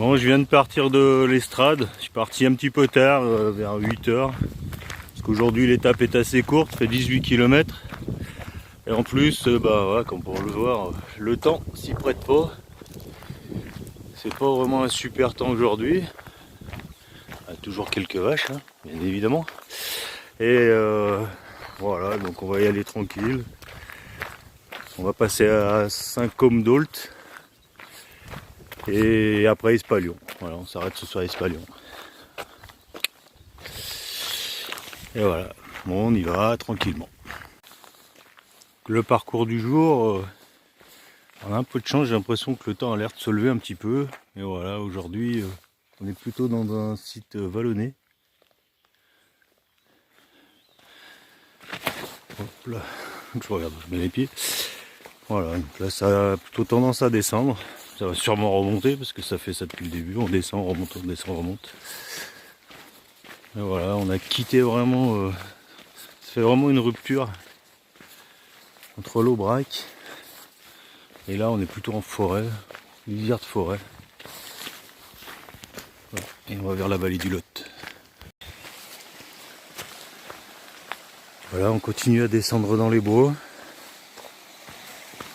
Bon, je viens de partir de l'Estrade. Je suis parti un petit peu tard, vers 8 h. Parce qu'aujourd'hui l'étape est assez courte, fait 18 km. Et en plus, ouais, comme pour le voir, le temps s'y prête pas. C'est pas vraiment un super temps aujourd'hui. Il y a toujours quelques vaches, hein, bien évidemment. Et voilà, donc on va y aller tranquille. On va passer à Saint-Côme-d'Ault. Et après Espalion. Voilà, on s'arrête ce soir à Espalion. Et voilà, bon, on y va tranquillement. Le parcours du jour, on a un peu de chance, j'ai l'impression que le temps a l'air de se lever un petit peu. Et voilà, aujourd'hui, on est plutôt dans un site vallonné. Hop là, je regarde, je mets les pieds. Voilà, donc là ça a plutôt tendance à descendre. Ça va sûrement remonter parce que ça fait ça depuis le début. On descend, on remonte, on descend, on remonte. Et voilà, on a quitté vraiment. Ça fait vraiment une rupture entre l'Aubrac. Et là on est plutôt en forêt, lisière de forêt. Voilà. Et on va vers la vallée du Lot. Voilà, on continue à descendre dans les bois.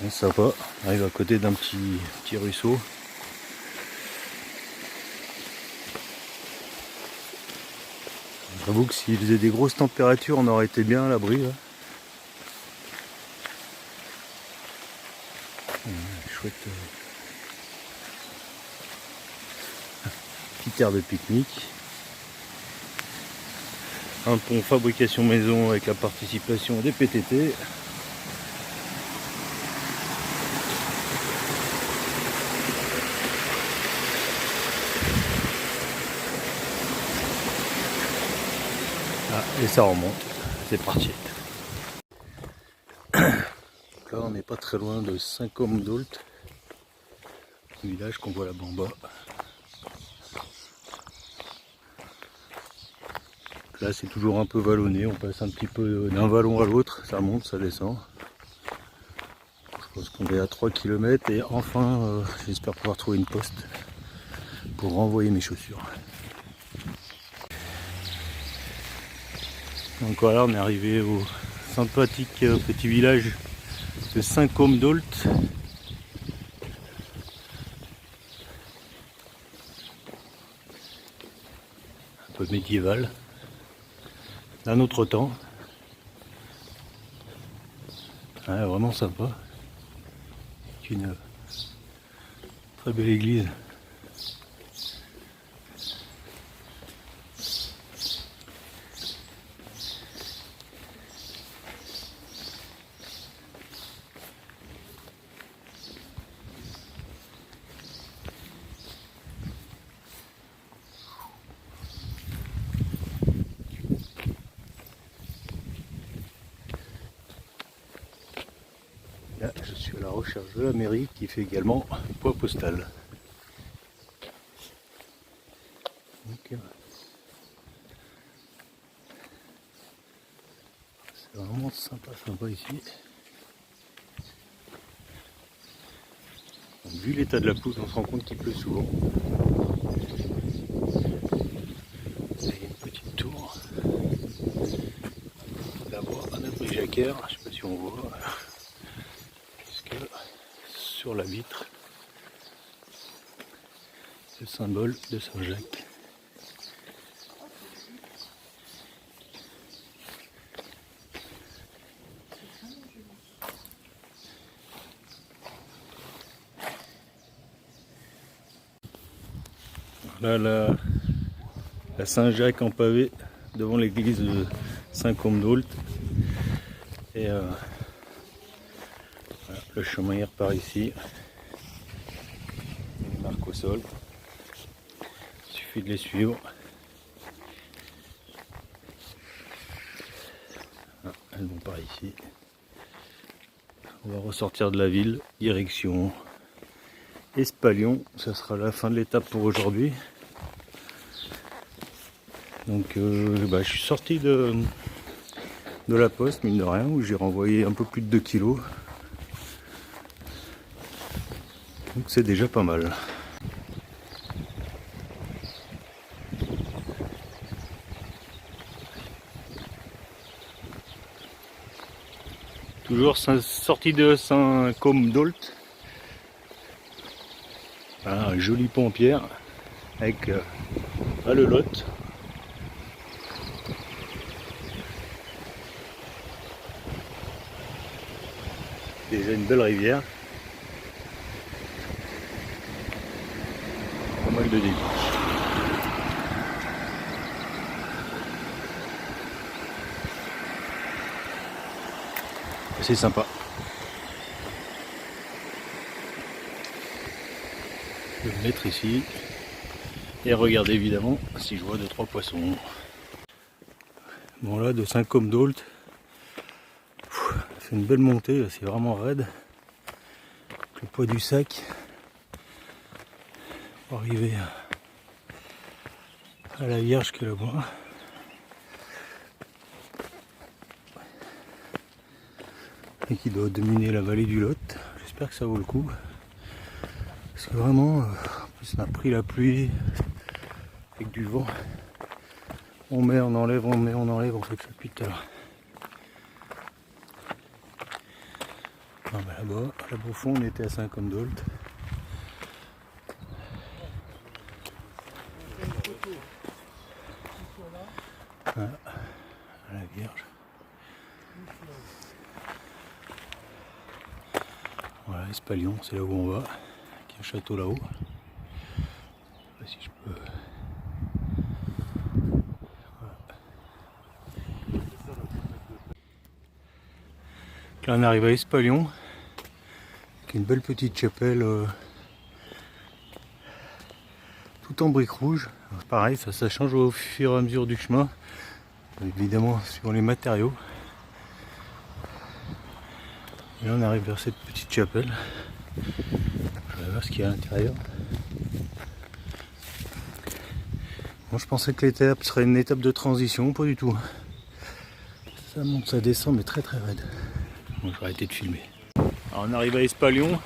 Et ça va, on arrive à côté d'un petit ruisseau. J'avoue que s'il faisait des grosses températures, on aurait été bien à l'abri. Chouette petite aire de pique-nique. Un pont fabrication maison avec la participation des PTT. Ah, et ça remonte, c'est parti. Là on n'est pas très loin de Saint-Côme-d'Ault, village qu'on voit là-bas en bas. Là c'est toujours un peu vallonné, on passe un petit peu d'un vallon à l'autre, ça monte, ça descend. Je pense qu'on est à 3 km et enfin j'espère pouvoir trouver une poste pour renvoyer mes chaussures. Donc voilà, on est arrivé au sympathique petit village de Saint-Côme-d'Ault. Un peu médiéval, d'un autre temps. Ouais, vraiment sympa. C'est une très belle église. Là, je suis à la recherche de la mairie qui fait également poids postal. Donc, c'est vraiment sympa ici. Donc, vu l'état de la pelouse, on se rend compte qu'il pleut souvent. Il y a une petite tour. Là-bas, un abri jacquard, je ne sais pas si on voit. Sur la vitre, le symbole de Saint-Jacques. Là, la Saint-Jacques en pavé devant l'église de Saint-Côme-d'Ault. Et voilà, le chemin il repart ici. Les marques au sol. Il suffit de les suivre. Ah, elles vont par ici. On va ressortir de la ville, direction Espalion. Ça sera la fin de l'étape pour aujourd'hui. Donc je suis sorti de la poste, mine de rien, où j'ai renvoyé un peu plus de 2 kg. Donc c'est déjà pas mal. Toujours sortie de Saint-Côme-d'Olt. Voilà, un joli pont en pierre avec le Lot. Déjà une belle rivière. Pas mal de débit. C'est sympa. Je vais me mettre ici et regarder évidemment si je vois 2-3 poissons. Bon là de Saint-Côme-d'Olt, c'est une belle montée, là c'est vraiment raide. Le poids du sac pour arriver à la Vierge qui est là-bas. Et qui doit dominer la vallée du Lot. J'espère que ça vaut le coup. Parce que vraiment, en plus on a pris la pluie avec du vent. On met, on enlève, on met, on enlève, on fait que ça depuis tout à l'heure. Ah bah là-bas au fond on était à Saint-Côme-d'Olt. Voilà, à la Vierge. Voilà, Espalion, c'est là où on va. Il y a un château là-haut. Si je peux. Voilà. Là on arrive à Espalion, avec une belle petite chapelle tout en briques rouges. Alors, pareil, ça change au fur et à mesure du chemin, évidemment suivant les matériaux. Et là on arrive vers cette petite chapelle. Je vais voir ce qu'il y a à l'intérieur. Bon, je pensais que l'étape serait une étape de transition, pas du tout. Ça monte, ça descend, mais très très raide. Bon, je vais arrêter de filmer. Alors on arrive à Espalion.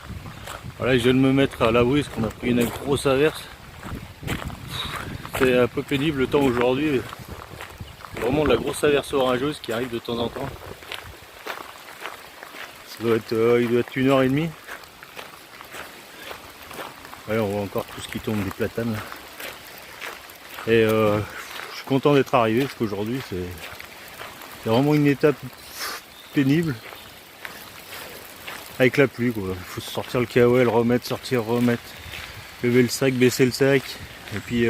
Voilà, je viens de me mettre à l'abri parce qu'on a pris une grosse averse. C'est un peu pénible le temps aujourd'hui. Vraiment de la grosse averse orageuse qui arrive de temps en temps. Ça doit être, il doit être 1h30. Ouais, on voit encore tout ce qui tombe des platanes là. Et je suis content d'être arrivé parce qu'aujourd'hui c'est vraiment une étape pénible avec la pluie quoi. Il faut sortir le KOL, remettre, sortir, remettre, lever le sac, baisser le sac. Et puis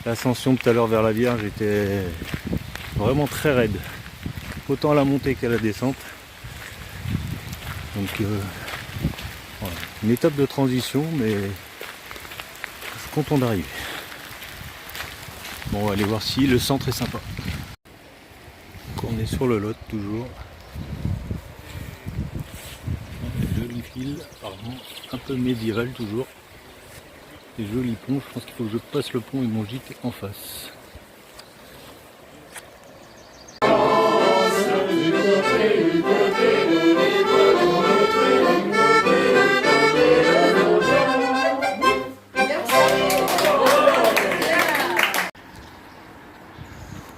l'ascension tout à l'heure vers la Vierge était vraiment très raide, autant à la montée qu'à la descente. Donc voilà. Une étape de transition, mais je suis content d'arriver. Bon, on va aller voir si le centre est sympa. Donc on est sur le Lot toujours. Joli fil, apparemment un peu médiéval toujours. Des jolis ponts, je pense qu'il faut que je passe le pont et mon gîte en face.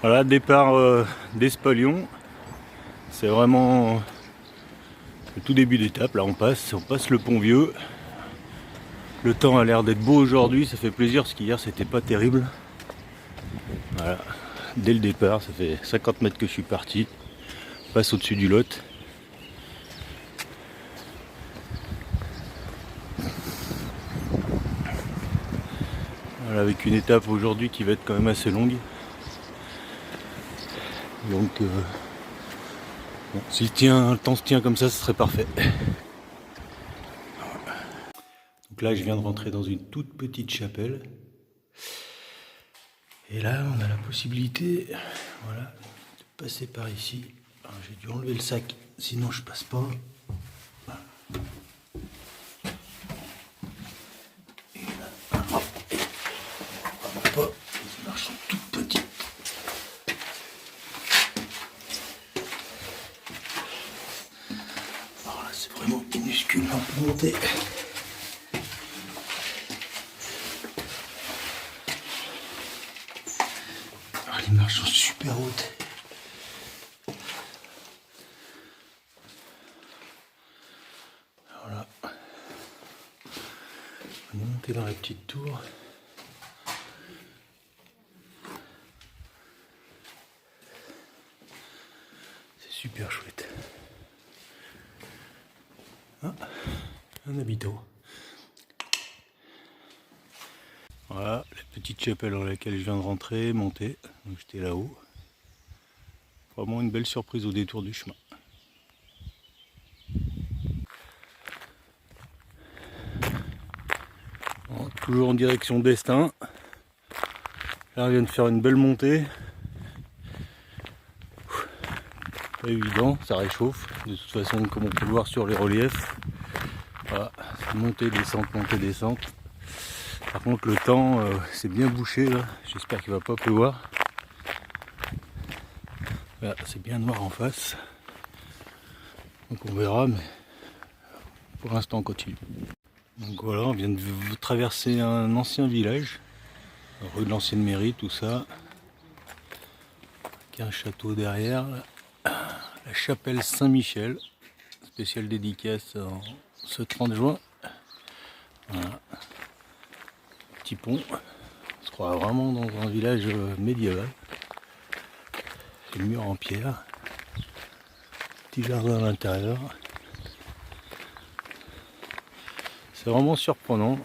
Voilà, départ d'Espalion. C'est vraiment le tout début d'étape. Là on passe le pont vieux. Le temps a l'air d'être beau aujourd'hui, ça fait plaisir parce qu'hier c'était pas terrible. Voilà, dès le départ, ça fait 50 mètres que je suis parti. On passe au-dessus du Lot. Voilà, avec une étape aujourd'hui qui va être quand même assez longue. Donc bon, si le temps se tient comme ça, ce serait parfait. Donc là je viens de rentrer dans une toute petite chapelle. Et là on a la possibilité, voilà, de passer par ici. J'ai dû enlever le sac, sinon je passe pas. Voilà. Et là, hop, les marches sont toutes petites. Alors là c'est vraiment minuscule pour monter. Les marches sont super hautes. rentrer dans la petite tour. C'est super chouette. Ah, un habitant. Voilà, la petite chapelle dans laquelle je viens de rentrer, monter. Donc j'étais là-haut. Vraiment une belle surprise au détour du chemin. Bon, toujours en direction d'Estaing. Là on vient de faire une belle montée. Pas évident, ça réchauffe. De toute façon, comme on peut le voir sur les reliefs. Voilà, montée, descente. Par contre le temps c'est bien bouché là. J'espère qu'il va pas pleuvoir. Là, c'est bien noir en face. Donc on verra, mais pour l'instant on continue. Donc voilà, on vient de traverser un ancien village, rue de l'ancienne mairie, tout ça. Avec un château derrière, là. La chapelle Saint-Michel, spéciale dédicace en ce 30 juin. Voilà. Petit pont, on se croit vraiment dans un village médiéval. Les murs en pierre, petit jardin à l'intérieur. C'est vraiment surprenant.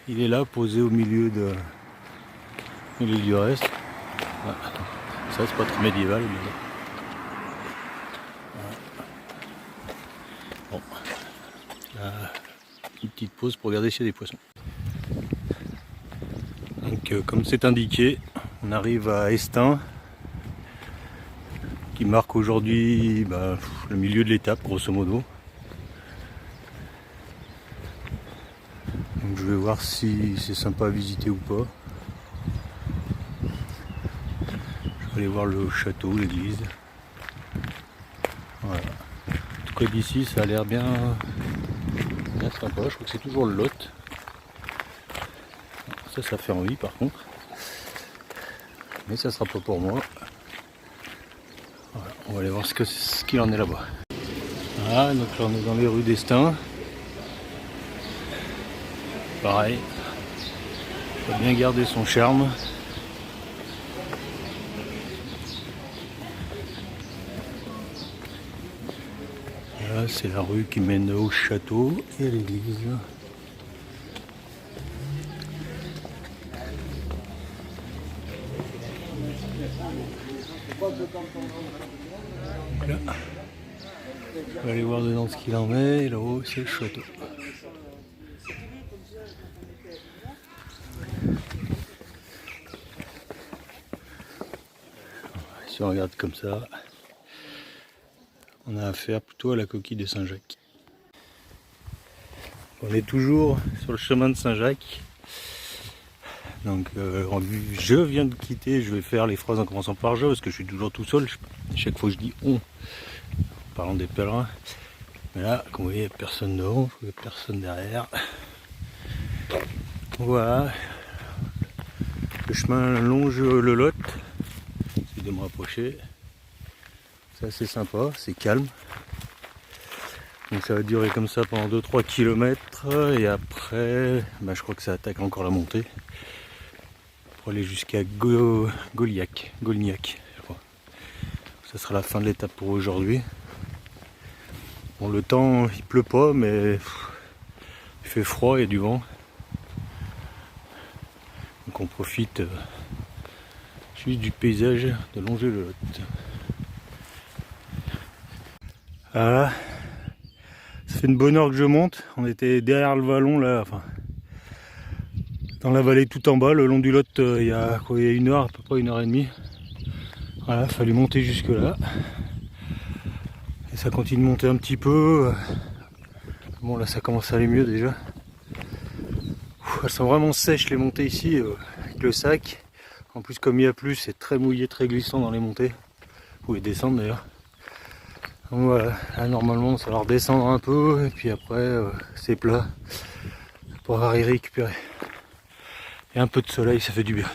Il est là, posé au milieu du reste. Voilà. Ça, c'est pas très médiéval, mais... Voilà. Bon. Là, une petite pause pour regarder s'il y a des poissons. Donc, comme c'est indiqué, on arrive à Estaing, qui marque aujourd'hui le milieu de l'étape, grosso modo. Donc je vais voir si c'est sympa à visiter ou pas. Je vais aller voir le château, l'église. Voilà. En tout cas d'ici ça a l'air bien sympa, je crois que c'est toujours le Lot. Ça fait envie par contre. Mais ça sera pas pour moi. Voilà, on va aller voir ce qu'il en est là-bas. Voilà, donc là on est dans les rues d'Estaing. Pareil, il faut bien garder son charme. Là c'est la rue qui mène au château et à l'église. Là, on va aller voir dedans ce qu'il en est, et là-haut c'est le château. Si on regarde comme ça, on a affaire plutôt à la coquille de Saint-Jacques. On est toujours sur le chemin de Saint-Jacques. Donc je viens de quitter, je vais faire les phrases en commençant par je, parce que je suis toujours tout seul. Chaque fois je dis on, en parlant des pèlerins. Mais là, comme vous voyez, il n'y a personne devant, il n'y a personne derrière. Voilà. Le chemin longe le Lot. J'essaie de me rapprocher. C'est assez sympa, c'est calme. Donc ça va durer comme ça pendant 2-3 km. Et après, je crois que ça attaque encore la montée. Pour aller jusqu'à Golniac, je crois. Ça sera la fin de l'étape pour aujourd'hui. Bon, le temps, il pleut pas, mais il fait froid, il y a du vent. Donc on profite juste du paysage de longer le Lot. Voilà. Ça fait une bonne heure que je monte. On était derrière le vallon là, enfin, dans la vallée tout en bas, le long du Lot, il y a une heure, à peu près 1h30. Voilà, il fallait monter jusque là. Et ça continue de monter un petit peu. Bon là ça commence à aller mieux déjà. Elles sont vraiment sèches les montées ici avec le sac. En plus comme il y a plu, c'est très mouillé, très glissant dans les montées. Vous pouvez descendre d'ailleurs. Donc voilà, là normalement ça va redescendre un peu et puis après c'est plat pour aller récupérer. Et un peu de soleil, ça fait du bien.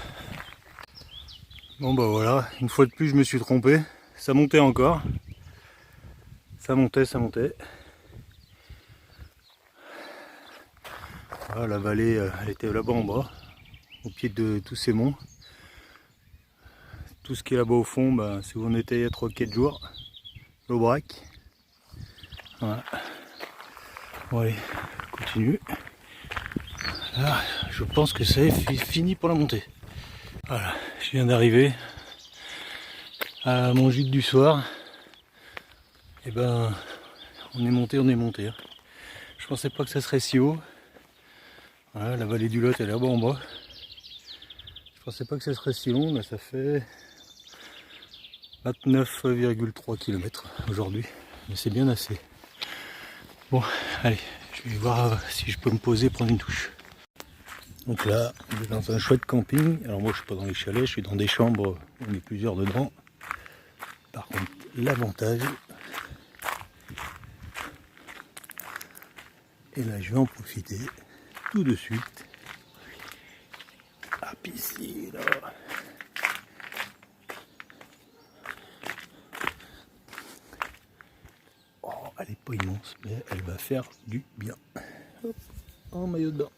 Bon bah voilà, une fois de plus je me suis trompé. Ça montait encore. Ça montait. Voilà, la vallée, elle était là-bas en bas, au pied de tous ces monts. Tout ce qui est là-bas au fond, ben, c'est où on était il y a 3-4 jours, l'Aubrac. Voilà. Bon allez, continue. Là, je pense que c'est fini pour la montée. Voilà, je viens d'arriver à mon gîte du soir. Et ben, on est monté. Hein. Je pensais pas que ça serait si haut. Voilà, la vallée du Lot elle est là-bas en bas. Je pensais pas que ça serait si long, là ça fait 29,3 km aujourd'hui. Mais c'est bien assez. Bon, allez, je vais voir si je peux me poser, prendre une douche. Donc là, on est dans un chouette camping. Alors moi je suis pas dans les chalets, je suis dans des chambres, on est plusieurs dedans. Par contre, l'avantage, et là je vais en profiter tout de suite. La piscine. Oh, elle est pas immense, mais elle va faire du bien. Hop, en maillot de bain.